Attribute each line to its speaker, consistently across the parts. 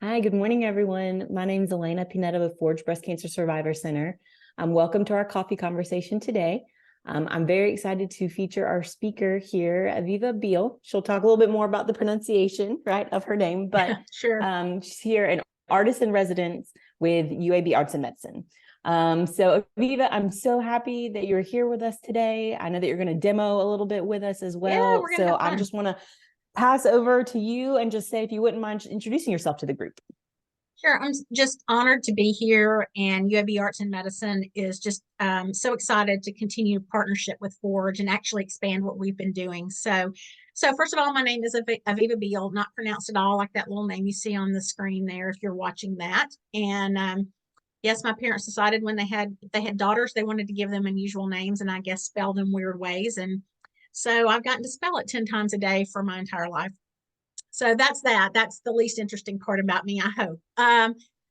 Speaker 1: Hi, good morning, everyone. My name is Elena Pineda with Forge Breast Cancer Survivor Center. Welcome to our coffee conversation today. I'm very excited to feature our speaker here, Aviva Behel. She'll talk a little bit more about the pronunciation, right, of her name, but
Speaker 2: Sure.
Speaker 1: she's here, an artist in residence with UAB Arts and Medicine. So Aviva, I'm so happy that you're here with us today. I know that you're going to demo a little bit with us as
Speaker 2: Yeah,
Speaker 1: well.
Speaker 2: we're gonna
Speaker 1: So
Speaker 2: have
Speaker 1: I
Speaker 2: fun.
Speaker 1: just want to pass over to you and just say if you wouldn't mind introducing yourself to the group.
Speaker 2: Sure. Just honored to be here, and UAB Arts and Medicine is just so excited to continue partnership with Forge and actually expand what we've been doing. So first of all, my name is Aviva Behel, not pronounced at all like that little name you see on the screen there if you're watching that. And yes, my parents decided when if they had daughters, they wanted to give them unusual names, and I guess spell them weird ways. And so I've gotten to spell it 10 times a day for my entire life. So that's that. That's the least interesting part about me, I hope.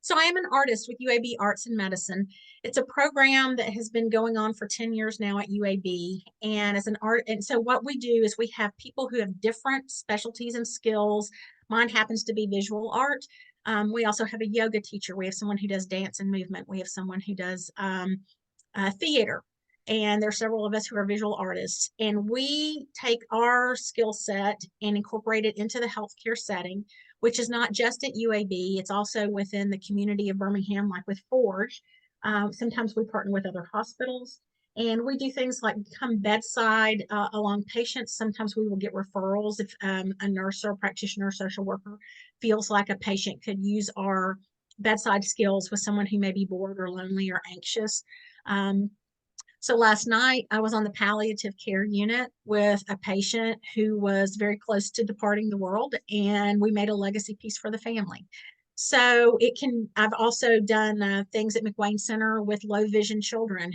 Speaker 2: So I am an artist with UAB Arts and Medicine. It's a program that has been going on for 10 years now at UAB. And as an art, and so what we do is we have people who have different specialties and skills. Mine happens to be visual art. We also have a yoga teacher. We have someone who does dance and movement. We have someone who does theater. And there's several of us who are visual artists. And we take our skill set and incorporate it into the healthcare setting, which is not just at UAB, it's also within the community of Birmingham, like with Forge. Sometimes we partner with other hospitals. And we do things like come bedside along patients. Sometimes we will get referrals if a nurse or a practitioner or social worker feels like a patient could use our bedside skills with someone who may be bored or lonely or anxious. Um, so last night I was on the palliative care unit with a patient who was very close to departing the world, and we made a legacy piece for the family. So I've also done things at McWayne Center with low vision children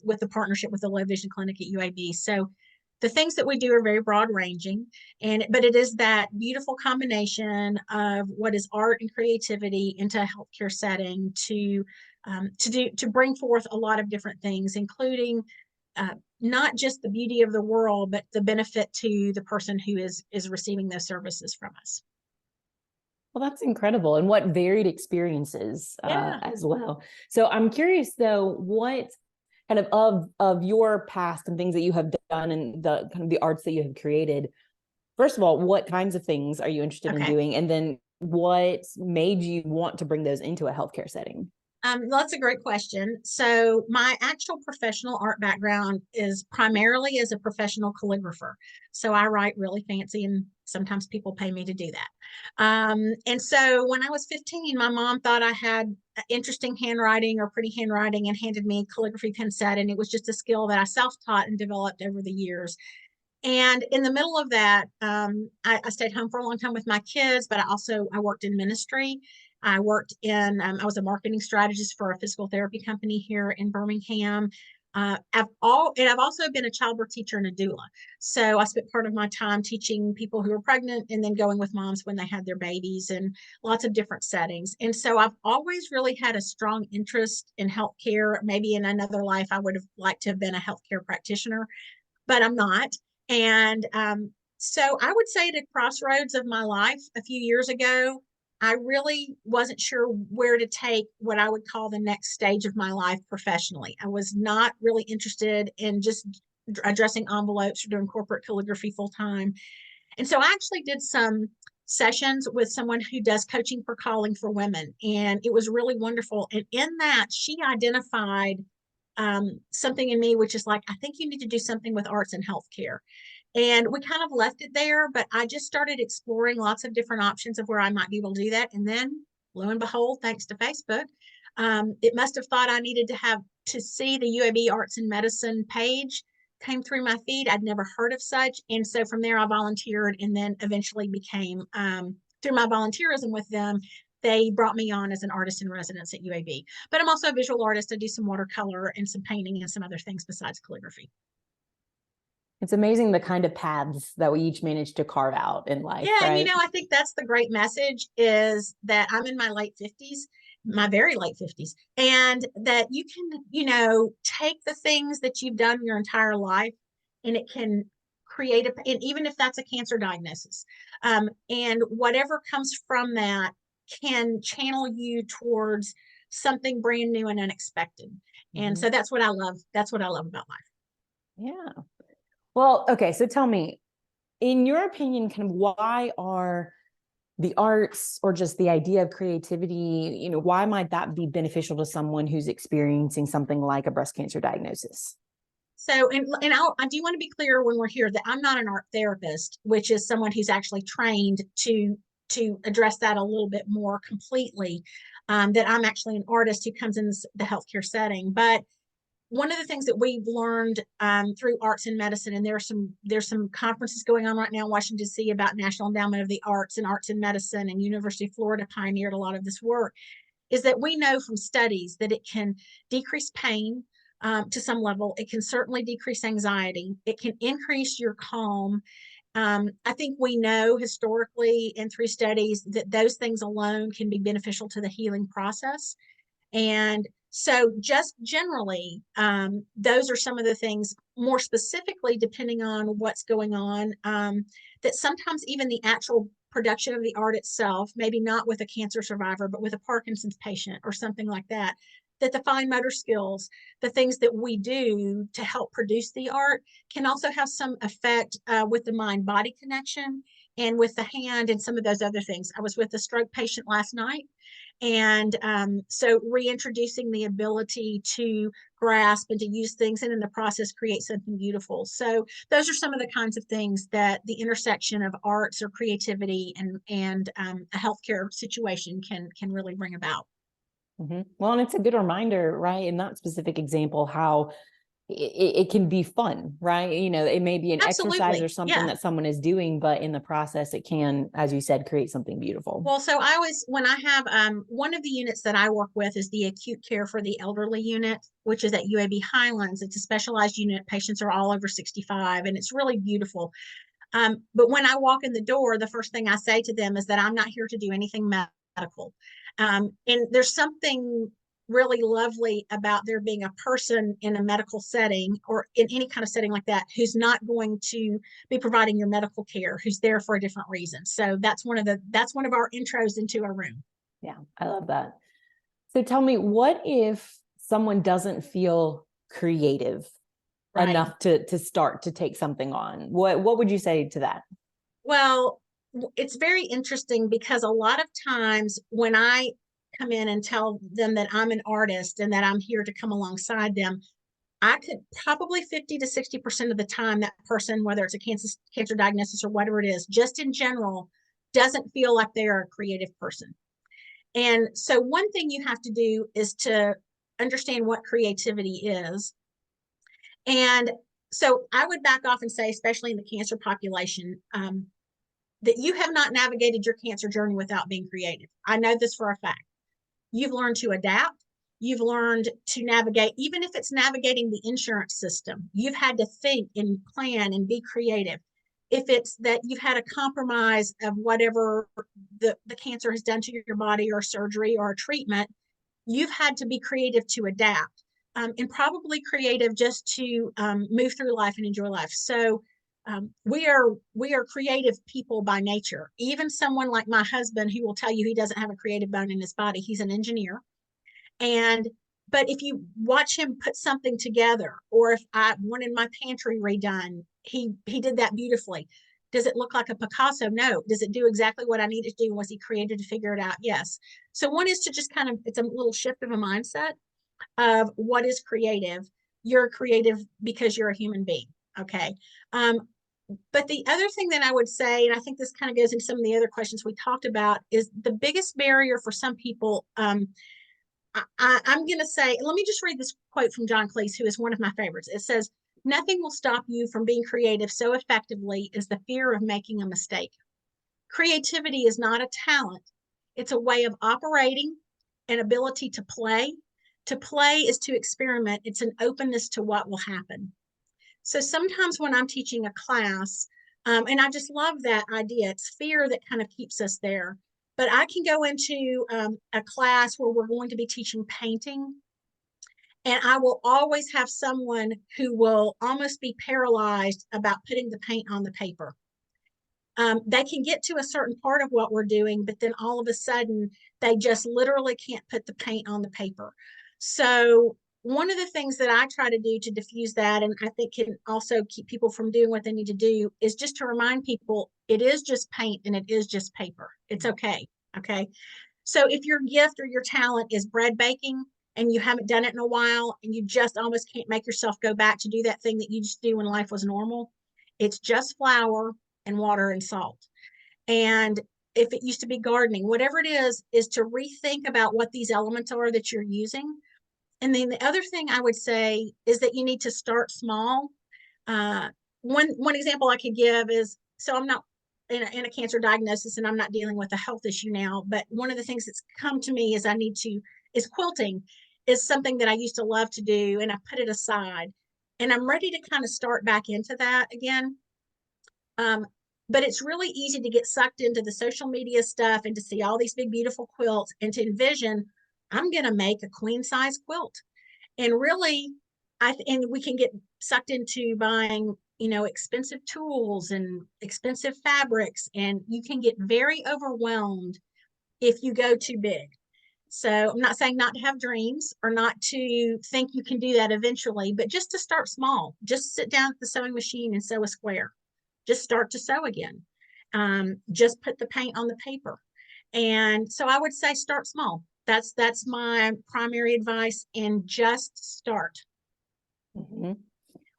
Speaker 2: with the partnership with the low vision clinic at UAB. So the things that we do are very broad ranging, but it is that beautiful combination of what is art and creativity into a healthcare setting to bring forth a lot of different things, including not just the beauty of the world, but the benefit to the person who is receiving those services from us.
Speaker 1: Well, that's incredible. And what varied experiences
Speaker 2: Yeah.
Speaker 1: as well. So I'm curious though, what kind of your past and things that you have done and the kind of the arts that you have created. First of all, what kinds of things are you interested in
Speaker 2: Okay.
Speaker 1: doing? And then what made you want to bring those into a healthcare setting?
Speaker 2: That's a great question. So, my actual professional art background is primarily as a professional calligrapher. So, I write really fancy, and sometimes people pay me to do that. And so, when I was 15, my mom thought I had interesting handwriting or pretty handwriting and handed me a calligraphy pen set. And it was just a skill that I self taught and developed over the years. And in the middle of that, I stayed home for a long time with my kids, but I worked in ministry. I was a marketing strategist for a physical therapy company here in Birmingham. I've also been a childbirth teacher and a doula. So I spent part of my time teaching people who were pregnant and then going with moms when they had their babies and lots of different settings. And so I've always really had a strong interest in healthcare. Maybe in another life, I would have liked to have been a healthcare practitioner, but I'm not. And so I would say at a crossroads of my life a few years ago, I really wasn't sure where to take what I would call the next stage of my life professionally. I was not really interested in just addressing envelopes or doing corporate calligraphy full time. And so I actually did some sessions with someone who does coaching for calling for women. And it was really wonderful. And in that, she identified something in me, which is like, I think you need to do something with arts and healthcare. And we kind of left it there, but I just started exploring lots of different options of where I might be able to do that. And then lo and behold, thanks to Facebook, it must have thought I needed to see the UAB Arts and Medicine page came through my feed. I'd never heard of such. And so from there, I volunteered and then eventually became, through my volunteerism with them, they brought me on as an artist in residence at UAB. But I'm also a visual artist. I do some watercolor and some painting and some other things besides calligraphy.
Speaker 1: It's amazing the kind of paths that we each managed to carve out in life,
Speaker 2: Yeah, and
Speaker 1: right?
Speaker 2: I think that's the great message is that I'm in my late 50s, my very late 50s, and that you can, take the things that you've done your entire life and it can and even if that's a cancer diagnosis, and whatever comes from that, can channel you towards something brand new and unexpected. And
Speaker 1: Mhm.
Speaker 2: so that's what I love. That's what I love about life.
Speaker 1: Yeah. Well, okay. So tell me, in your opinion, kind of why are the arts or just the idea of creativity, why might that be beneficial to someone who's experiencing something like a breast cancer diagnosis?
Speaker 2: So, I do want to be clear when we're here that I'm not an art therapist, which is someone who's actually trained to address that a little bit more completely. That I'm actually an artist who comes in the healthcare setting. But one of the things that we've learned through arts and medicine, and there's some conferences going on right now in Washington D.C. about National Endowment of the Arts and Arts in Medicine, and University of Florida pioneered a lot of this work, is that we know from studies that it can decrease pain to some level. It can certainly decrease anxiety. It can increase your calm. I think we know historically and through studies that those things alone can be beneficial to the healing process. And so, just generally, those are some of the things, more specifically, depending on what's going on, that sometimes even the actual production of the art itself, maybe not with a cancer survivor, but with a Parkinson's patient or something like that, that the fine motor skills, the things that we do to help produce the art, can also have some effect with the mind body connection and with the hand and some of those other things. I was with a stroke patient last night, and so reintroducing the ability to grasp and to use things and in the process create something beautiful. So those are some of the kinds of things that the intersection of arts or creativity and a healthcare situation can really bring about.
Speaker 1: Well, and it's a good reminder, right? In that specific example, how it can be fun, right? It may be an exercise or
Speaker 2: Absolutely.
Speaker 1: something
Speaker 2: Yeah.
Speaker 1: that someone is doing, but in the process, it can, as you said, create something beautiful.
Speaker 2: Well, so I always, when I have one of the units that I work with is the acute care for the elderly unit, which is at UAB Highlands. It's a specialized unit. Patients are all over 65, and it's really beautiful. But when I walk in the door, the first thing I say to them is that I'm not here to do anything medical. And there's something really lovely about there being a person in a medical setting or in any kind of setting like that who's not going to be providing your medical care, who's there for a different reason. So that's one of our intros into a room.
Speaker 1: Yeah, I love that. So tell me, what if someone doesn't feel creative
Speaker 2: Right.
Speaker 1: enough to start to take something on? What would you say to that?
Speaker 2: Well, it's very interesting because a lot of times when I come in and tell them that I'm an artist and that I'm here to come alongside them, I could probably 50 to 60% of the time that person, whether it's a cancer diagnosis or whatever it is, just in general, doesn't feel like they're a creative person. And so one thing you have to do is to understand what creativity is. And so I would back off and say, especially in the cancer population, that you have not navigated your cancer journey without being creative. I know this for a fact. You've learned to adapt. You've learned to navigate, even if it's navigating the insurance system. You've had to think and plan and be creative. If it's that you've had a compromise of whatever the cancer has done to your body or surgery or a treatment, you've had to be creative to adapt, and probably creative just to move through life and enjoy life. So we are creative people by nature. Even someone like my husband, who will tell you he doesn't have a creative bone in his body, he's an engineer. And but if you watch him put something together, or if I wanted my pantry redone, he did that beautifully. Does it look like a Picasso? No. Does it do exactly what I needed to do? Was he creative to figure it out? Yes. So one is to just kind of, it's a little shift of a mindset of what is creative. You're creative because you're a human being. Okay. But the other thing that I would say, and I think this kind of goes into some of the other questions we talked about, is the biggest barrier for some people. I'm going to say, let me just read this quote from John Cleese, who is one of my favorites. It says, "Nothing will stop you from being creative so effectively as the fear of making a mistake. Creativity is not a talent, it's a way of operating, an ability to play. To play is to experiment, it's an openness to what will happen." So sometimes when I'm teaching a class, and I just love that idea, it's fear that kind of keeps us there. But I can go into a class where we're going to be teaching painting, and I will always have someone who will almost be paralyzed about putting the paint on the paper. They can get to a certain part of what we're doing, but then all of a sudden they just literally can't put the paint on the paper. So one of the things that I try to do to diffuse that, and I think can also keep people from doing what they need to do, is just to remind people it is just paint and it is just paper. It's okay. Okay. So if your gift or your talent is bread baking and you haven't done it in a while and you just almost can't make yourself go back to do that thing that you just do when life was normal, it's just flour and water and salt. And if it used to be gardening, whatever it is to rethink about what these elements are that you're using. And then the other thing I would say is that you need to start small. One example I could give is, so I'm not in a cancer diagnosis and I'm not dealing with a health issue now, but one of the things that's come to me is quilting is something that I used to love to do, and I put it aside and I'm ready to kind of start back into that again. But it's really easy to get sucked into the social media stuff and to see all these big, beautiful quilts and to envision, I'm going to make a queen size quilt. And really, and we can get sucked into buying, expensive tools and expensive fabrics, and you can get very overwhelmed if you go too big. So I'm not saying not to have dreams or not to think you can do that eventually, but just to start small. Just sit down at the sewing machine and sew a square. Just start to sew again. Just put the paint on the paper. And so I would say start small. That's my primary advice, and just start.
Speaker 1: Mm-hmm.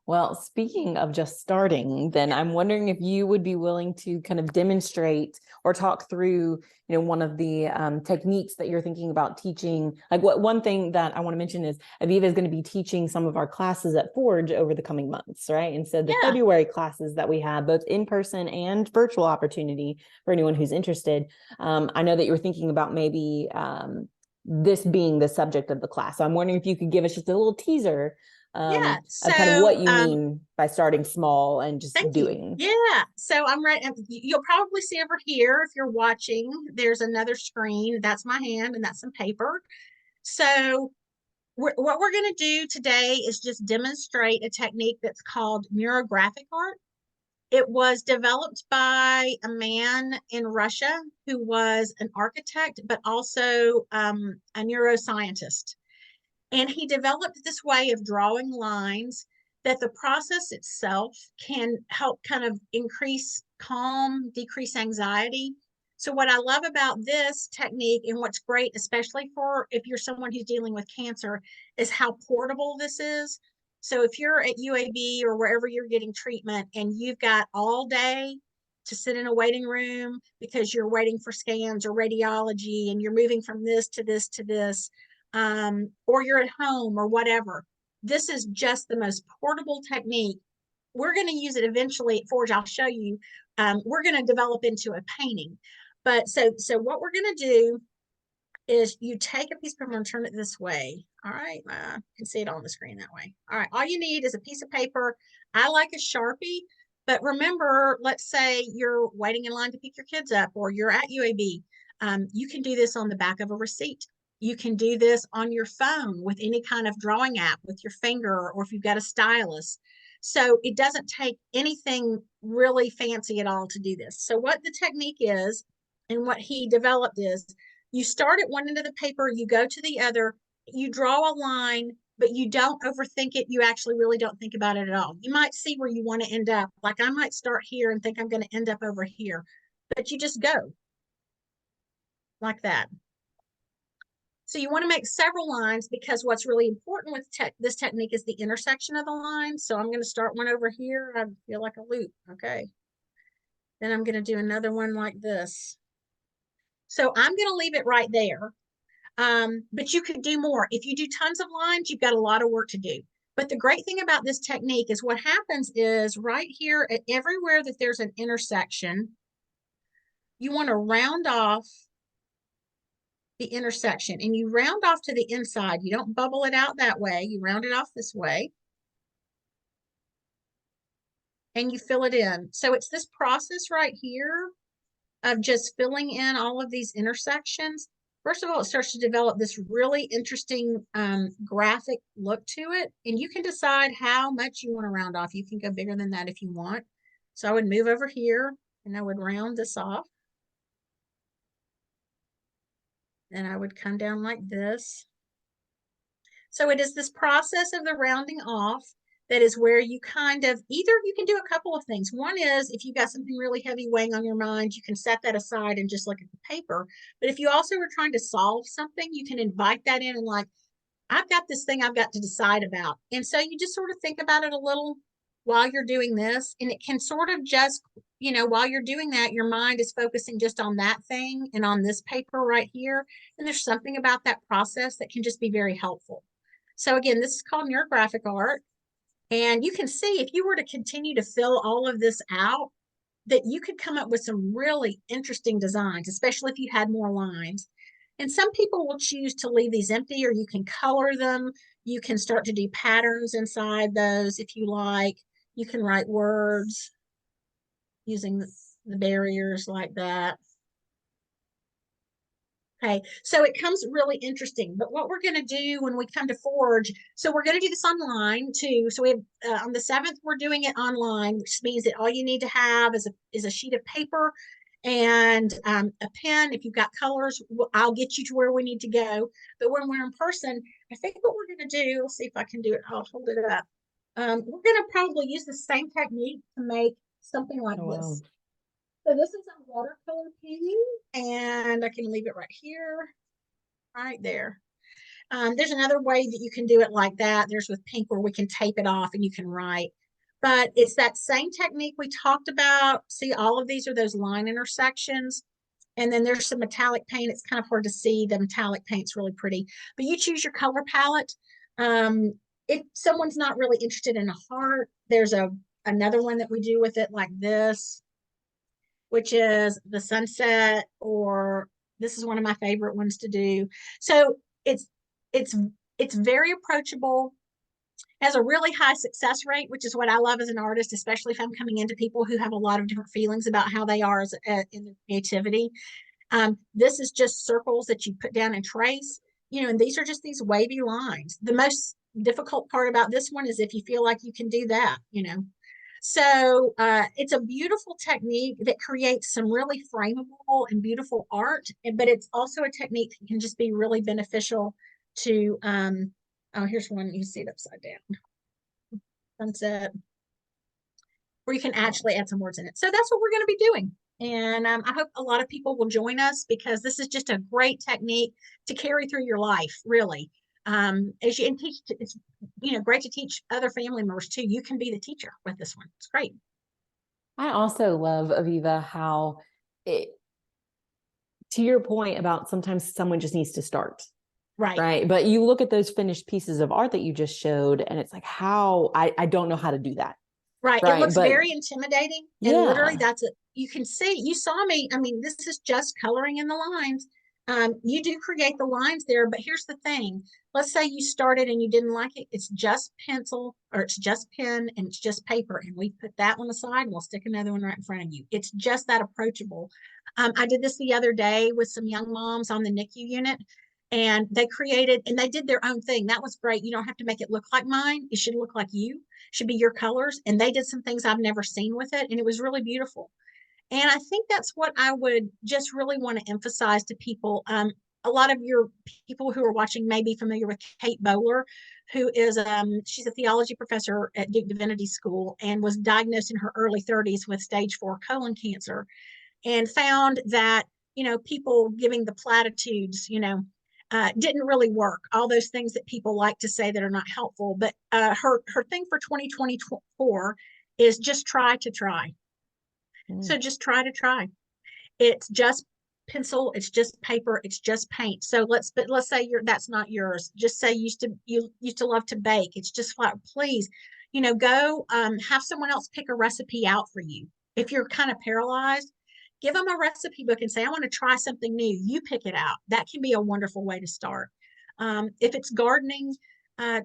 Speaker 1: Well, speaking of just starting, then I'm wondering if you would be willing to kind of demonstrate or talk through, one of the techniques that you're thinking about teaching. Like one thing that I want to mention is Aviva is going to be teaching some of our classes at Forge over the coming months, right? And so the February classes that we have, both in person and virtual opportunity for anyone who's interested. I know that you're thinking about maybe this being the subject of the class. So I'm wondering if you could give us just a little teaser
Speaker 2: So
Speaker 1: of kind of what you mean by starting small and just doing.
Speaker 2: Yeah. So I'm ready. You'll probably see over here, if you're watching, there's another screen. That's my hand and that's some paper. So what we're going to do today is just demonstrate a technique that's called neurographic art. It was developed by a man in Russia who was an architect, but also a neuroscientist. And he developed this way of drawing lines that the process itself can help kind of increase calm, decrease anxiety. So what I love about this technique, and what's great, especially for if you're someone who's dealing with cancer, is how portable this is. So if you're at UAB or wherever you're getting treatment and you've got all day to sit in a waiting room because you're waiting for scans or radiology and you're moving from this to this to this, or you're at home or whatever, this is just the most portable technique. We're going to use it eventually at Forge. I'll show you. We're going to develop into a painting. But so what we're going to do is you take a piece of paper and turn it this way. All right. You can see it on the screen that way. All right. All you need is a piece of paper. I like a Sharpie, but remember, let's say you're waiting in line to pick your kids up or you're at UAB. You can do this on the back of a receipt. You can do this on your phone with any kind of drawing app with your finger, or if you've got a stylus. So it doesn't take anything really fancy at all to do this. So what the technique is and what he developed is, you start at one end of the paper, you go to the other, you draw a line, but you don't overthink it. You actually really don't think about it at all. You might see where you want to end up. Like I might start here and think I'm going to end up over here, but you just go like that. So you want to make several lines, because what's really important with this technique is the intersection of the lines. So I'm going to start one over here. I feel like a loop. Okay. Then I'm going to do another one like this. So I'm going to leave it right there. But you could do more. If you do tons of lines, you've got a lot of work to do. But the great thing about this technique is what happens is right here at everywhere that there's an intersection, you want to round off the intersection, and you round off to the inside. You don't bubble it out that way. You round it off this way and you fill it in. So it's this process right here of just filling in all of these intersections. First of all, it starts to develop this really interesting graphic look to it. And you can decide how much you want to round off. You can go bigger than that if you want. So I would move over here And I would round this off. And I would come down like this. So it is this process of the rounding off that is where you kind of, either you can do a couple of things. One is if you got something really heavy weighing on your mind, you can set that aside and just look at the paper. But if you also are trying to solve something, you can invite that in and like, I've got this thing I've got to decide about. And so you just sort of think about it a little while you're doing this. And it can sort of just, while you're doing that, your mind is focusing just on that thing and on this paper right here. And there's something about that process that can just be very helpful. So again, this is called neurographic art. And you can see if you were to continue to fill all of this out, that you could come up with some really interesting designs, especially if you had more lines. And some people will choose to leave these empty, or you can color them. You can start to do patterns inside those if you like. You can write words using the barriers like that. Okay, so it comes really interesting. But what we're going to do when we come to Forge, so we're going to do this online too. So we have on the 7th, we're doing it online, which means that all you need to have is a sheet of paper and a pen. If you've got colors, I'll get you to where we need to go. But when we're in person, I think what we're going to do, let's see if I can do it. I'll hold it up. We're going to probably use the same technique to make something like this.
Speaker 1: Wow.
Speaker 2: So this is a watercolor painting, and I can leave it right here, right there. There's another way that you can do it like that. There's with pink where we can tape it off and you can write. But it's that same technique we talked about. See, all of these are those line intersections. And then there's some metallic paint. It's kind of hard to see. The metallic paint's really pretty. But you choose your color palette. If someone's not really interested in a heart, there's another one that we do with it like this, which is the sunset, or this is one of my favorite ones to do. So it's very approachable, has a really high success rate, which is what I love as an artist, especially if I'm coming into people who have a lot of different feelings about how they are in their creativity. This is just circles that you put down and trace, and these are just these wavy lines. The most difficult part about this one is if you feel like you can do that. So it's a beautiful technique that creates some really frameable and beautiful art, but it's also a technique that can just be really beneficial to, oh, here's one, you see it upside down, sunset, where you can actually add some words in it. So that's what we're going to be doing. And I hope a lot of people will join us, because this is just a great technique to carry through your life, really. As you and teach, it's great to teach other family members too. You can be the teacher with this one. It's great.
Speaker 1: I also love, Aviva, how it, to your point about sometimes someone just needs to start. Right. But you look at those finished pieces of art that you just showed, and it's like, how I don't know how to do that.
Speaker 2: Right. It looks very intimidating.
Speaker 1: Yeah.
Speaker 2: And literally you can see, you saw me. I mean, this is just coloring in the lines. You do create the lines there, but here's the thing. Let's say you started and you didn't like it. It's just pencil, or it's just pen, and it's just paper. And we put that one aside and we'll stick another one right in front of you. It's just that approachable. I did this the other day with some young moms on the NICU unit, and they created and they did their own thing. That was great. You don't have to make it look like mine. It should look like you. It should be your colors. And they did some things I've never seen with it, and it was really beautiful. And I think that's what I would just really want to emphasize to people. A lot of your people who are watching may be familiar with Kate Bowler, who is she's a theology professor at Duke Divinity School, and was diagnosed in her early 30s with stage 4 colon cancer, and found that people giving the platitudes didn't really work. All those things that people like to say that are not helpful. But her thing for 2024 is just try to try. So just try to try. It's just pencil, it's just paper, it's just paint. So let's say that's not yours. Just say you used to love to bake. It's just flat. Please, go have someone else pick a recipe out for you. If you're kind of paralyzed, give them a recipe book and say, I want to try something new. You pick it out. That can be a wonderful way to start. If it's gardening,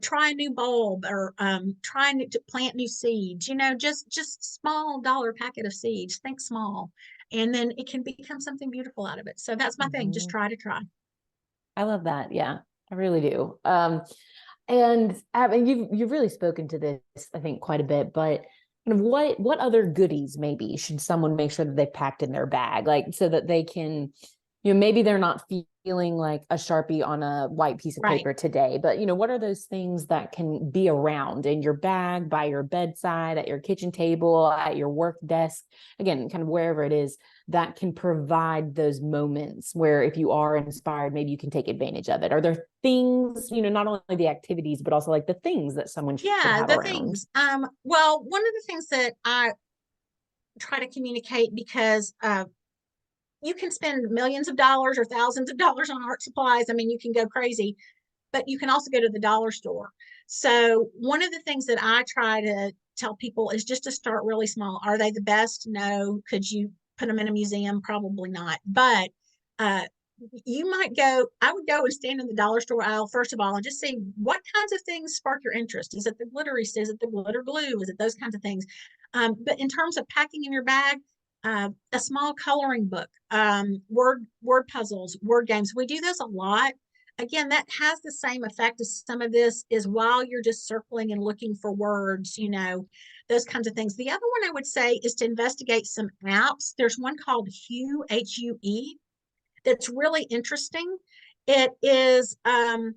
Speaker 2: try a new bulb, or try to plant new seeds, just small dollar packet of seeds. Think small, and then it can become something beautiful out of it. So that's my thing. Just try to try.
Speaker 1: I love that. Yeah, I really do. And I mean, you've really spoken to this, I think, quite a bit, but kind of what other goodies maybe should someone make sure that they packed in their bag, like so that they can, maybe they're not feeling like a Sharpie on a white piece of
Speaker 2: Right.
Speaker 1: paper today, but what are those things that can be around in your bag, by your bedside, at your kitchen table, at your work desk, again, kind of wherever it is, that can provide those moments where if you are inspired, maybe you can take advantage of it? Are there things, not only the activities, but also like the things that someone should
Speaker 2: Yeah,
Speaker 1: have
Speaker 2: the
Speaker 1: around?
Speaker 2: things. Well, one of the things that I try to communicate, because you can spend millions of dollars or thousands of dollars on art supplies. I mean, you can go crazy, but you can also go to the dollar store. So one of the things that I try to tell people is just to start really small. Are they the best? No. Could you put them in a museum? Probably not. But uh, you might go, I would go and stand in the dollar store aisle, first of all, and just see what kinds of things spark your interest. Is it the glittery? Is it the glitter glue? Is it those kinds of things? But in terms of packing in your bag, a small coloring book, word puzzles, word games. We do those a lot. Again, that has the same effect as some of this, is while you're just circling and looking for words, those kinds of things. The other one I would say is to investigate some apps. There's one called Hue, Hue, that's really interesting. It is an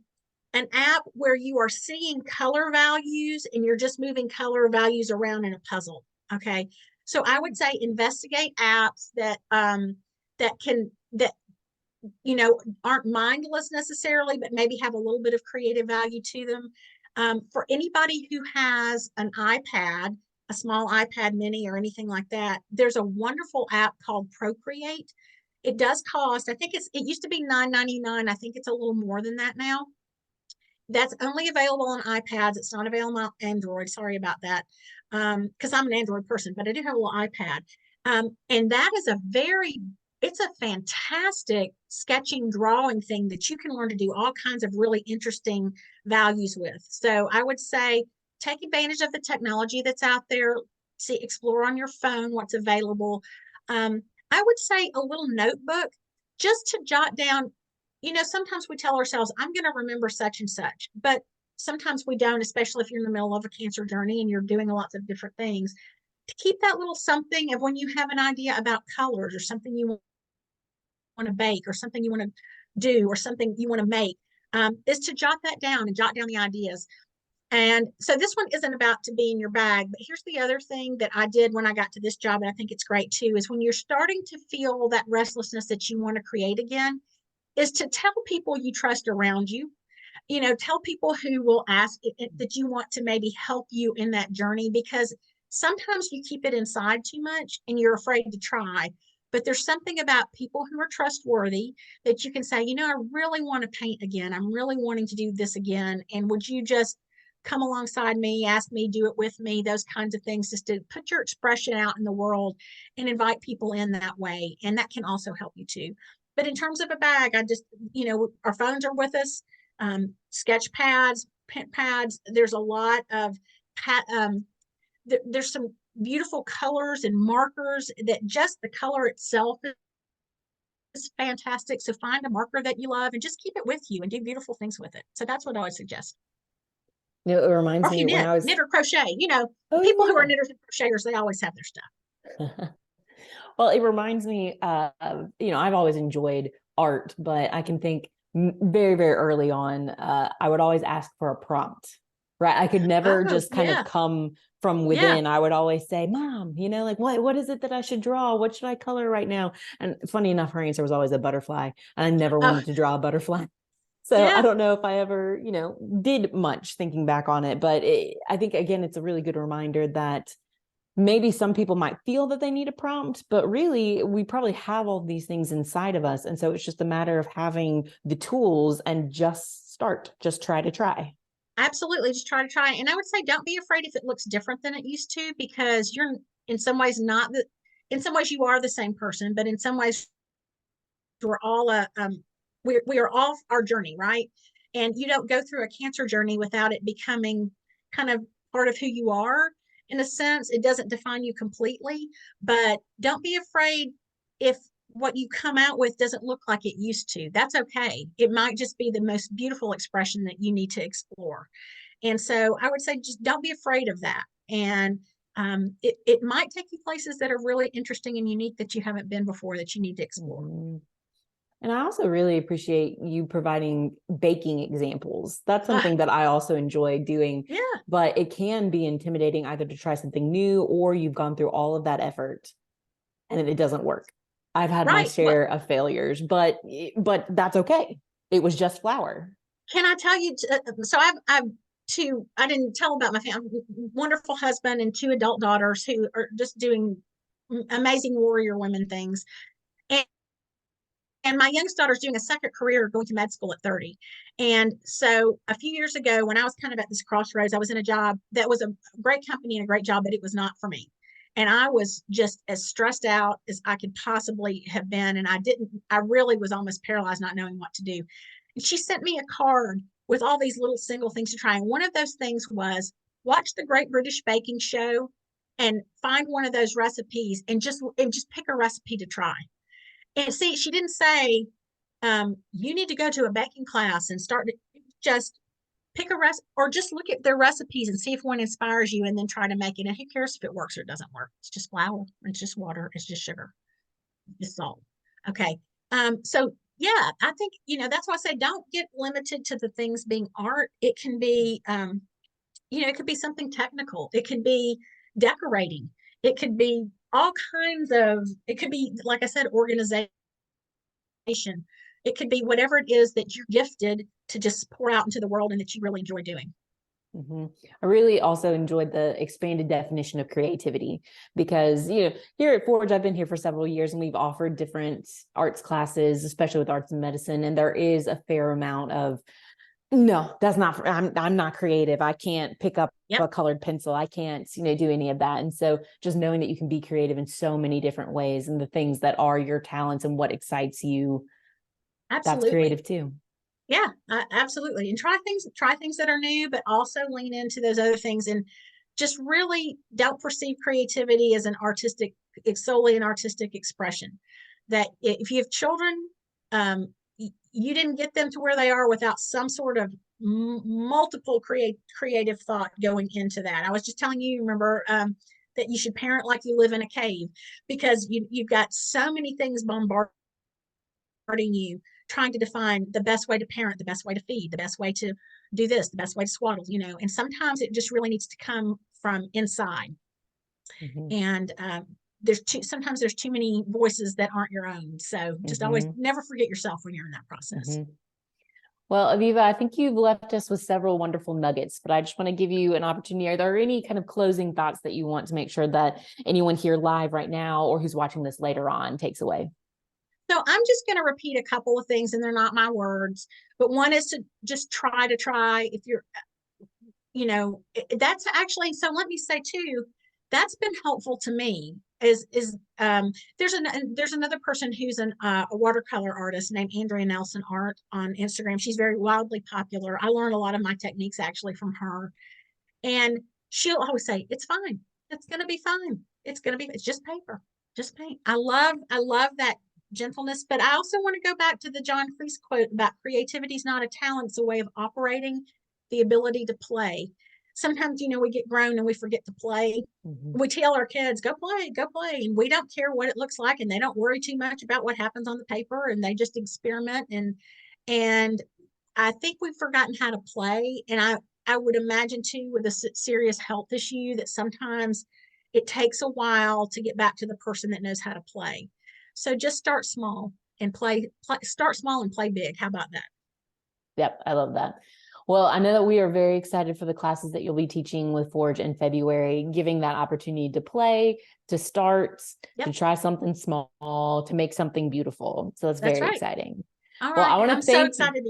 Speaker 2: app where you are seeing color values and you're just moving color values around in a puzzle. Okay. So I would say investigate apps that aren't mindless necessarily, but maybe have a little bit of creative value to them. For anybody who has an iPad, a small iPad mini or anything like that, there's a wonderful app called Procreate. It does cost, I think it used to be $9.99. I think it's a little more than that now. That's only available on iPads. It's not available on Android. Sorry about that. Because I'm an Android person, but I do have a little iPad. And that is it's a fantastic sketching, drawing thing that you can learn to do all kinds of really interesting values with. So I would say take advantage of the technology that's out there. See, explore on your phone what's available. I would say a little notebook just to jot down. Sometimes we tell ourselves, I'm going to remember such and such, but sometimes we don't, especially if you're in the middle of a cancer journey and you're doing lots of different things. To keep that little something of when you have an idea about colors or something you want to bake or something you want to do or something you want to make, is to jot that down and jot down the ideas. And so this one isn't about to be in your bag, but here's the other thing that I did when I got to this job, and I think it's great too, is when you're starting to feel that restlessness that you want to create again, is to tell people you trust around you. Tell people who will ask that you want to maybe help you in that journey, because sometimes you keep it inside too much and you're afraid to try. But there's something about people who are trustworthy that you can say, I really want to paint again. I'm really wanting to do this again. And would you just come alongside me, ask me, do it with me, those kinds of things, just to put your expression out in the world and invite people in that way. And that can also help you too. But in terms of a bag, I just, our phones are with us, sketch pads, pen pads. There's a lot of, there's some beautiful colors and markers that just the color itself is fantastic. So find a marker that you love and just keep it with you and do beautiful things with it. So that's what I would suggest.
Speaker 1: It reminds
Speaker 2: Or if
Speaker 1: me
Speaker 2: you
Speaker 1: when I was,
Speaker 2: knit or crochet,
Speaker 1: oh
Speaker 2: people who are
Speaker 1: yeah.
Speaker 2: knitters and crocheters, they always have their stuff.
Speaker 1: Well, it reminds me of, I've always enjoyed art, but I can think very, very early on, I would always ask for a prompt, right? I could never
Speaker 2: Oh,
Speaker 1: just kind of
Speaker 2: yeah.
Speaker 1: come from
Speaker 2: Yeah.
Speaker 1: within. I would always say, Mom, like, what is it that I should draw? What should I color right now? And funny enough, her answer was always a butterfly. I never
Speaker 2: Oh,
Speaker 1: wanted to draw a butterfly. So I
Speaker 2: yeah.
Speaker 1: don't know if I ever, did much thinking back on it, but I think, again, it's a really good reminder that maybe some people might feel that they need a prompt, but really we probably have all these things inside of us. And so it's just a matter of having the tools and just try to try.
Speaker 2: Absolutely. Just try to try. And I would say don't be afraid if it looks different than it used to, because you're in some ways not the, in some ways you are the same person, but in some ways we're all we are all our journey, right? And you don't go through a cancer journey without it becoming kind of part of who you are. In a sense, it doesn't define you completely, but don't be afraid if what you come out with doesn't look like it used to. That's okay. It might just be the most beautiful expression that you need to explore. And so I would say just don't be afraid of that. And it might take you places that are really interesting and unique that you haven't been before that you need to explore.
Speaker 1: Mhm. And I also really appreciate you providing baking examples. That's something that I also enjoy doing,
Speaker 2: Yeah,
Speaker 1: but it can be intimidating either to try something new or you've gone through all of that effort and then it doesn't work. I've had my
Speaker 2: right. Well,
Speaker 1: share of failures, but that's okay. It was just flour.
Speaker 2: can I tell you? So I've two. I didn't tell about my family. Wonderful husband and two adult daughters who are just doing amazing warrior women things. And and my youngest daughter's doing a second career going to med school at 30. And so a few years ago, when I was kind of at this crossroads, I was in a job that was a great company and a great job, but it was not for me. And I was just as stressed out as I could possibly have been. And I really was almost paralyzed, not knowing what to do. And she sent me a card with all these little single things to try. And one of those things was watch the Great British Baking Show and find one of those recipes and just pick a recipe to try. And see, she didn't say, you need to go to a baking class and start to just pick a recipe or just look at their recipes and see if one inspires you and then try to make it. And who cares if it works or it doesn't work? It's just flour, it's just water, it's just sugar, it's salt. Okay. So yeah, I think, that's why I say don't get limited to the things being art. It can be, it could be something technical. It could be decorating. It could be all kinds of, it could be, like I said, organization. It could be whatever it is that you're gifted to just pour out into the world and that you really enjoy doing.
Speaker 1: Mm-hmm. I really also enjoyed the expanded definition of creativity because, here at Forge, I've been here for several years and we've offered different arts classes, especially with arts and medicine. And there is a fair amount of, no, that's not, I'm not creative. I can't pick up a colored pencil. I can't, do any of that. And so just knowing that you can be creative in so many different ways and the things that are your talents and what excites you, that's
Speaker 2: Absolutely.
Speaker 1: creative too.
Speaker 2: Yeah, absolutely. And try things that are new, but also lean into those other things and just really don't perceive creativity as it's solely an artistic expression. That if you have children, you didn't get them to where they are without some sort of multiple creative thought going into that. I was just telling you, remember, that you should parent like you live in a cave because you've got so many things bombarding you, trying to define the best way to parent, the best way to feed, the best way to do this, the best way to swaddle, and sometimes it just really needs to come from inside.
Speaker 1: Mm-hmm.
Speaker 2: And sometimes there's too many voices that aren't your own. So just always never forget yourself when you're in that process.
Speaker 1: Well, Aviva, I think you've left us with several wonderful nuggets, but I just want to give you an opportunity. Are there any kind of closing thoughts that you want to make sure that anyone here live right now or who's watching this later on takes away?
Speaker 2: So I'm just going to repeat a couple of things, and they're not my words, but one is to just try if you're, that's actually, so let me say too, that's been helpful to me there's another person who's a watercolor artist named Andrea Nelson Art on Instagram. She's very wildly popular. I learned a lot of my techniques actually from her. And she'll always say, it's fine. It's going to be fine. It's just paper, just paint. I love that gentleness, but I also want to go back to the John Cleese quote about creativity is not a talent, it's a way of operating, the ability to play. Sometimes, we get grown and we forget to play. We tell our kids, go play, and we don't care what it looks like, and they don't worry too much about what happens on the paper, and they just experiment. And I think we've forgotten how to play. And I would imagine too, with a serious health issue, that sometimes it takes a while to get back to the person that knows how to play. So just start small and start small and play big. How about that?
Speaker 1: Yep. I love that. Well, I know that we are very excited for the classes that you'll be teaching with Forge in February, giving that opportunity to play, to start, to try something small, to make something beautiful. So that's very exciting.
Speaker 2: All right.
Speaker 1: Well, I want to
Speaker 2: so excited.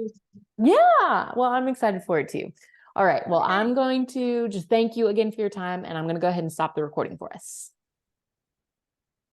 Speaker 1: Yeah. Well, I'm excited for it too. All right. Well, I'm going to just thank you again for your time, and I'm going to go ahead and stop the recording for us.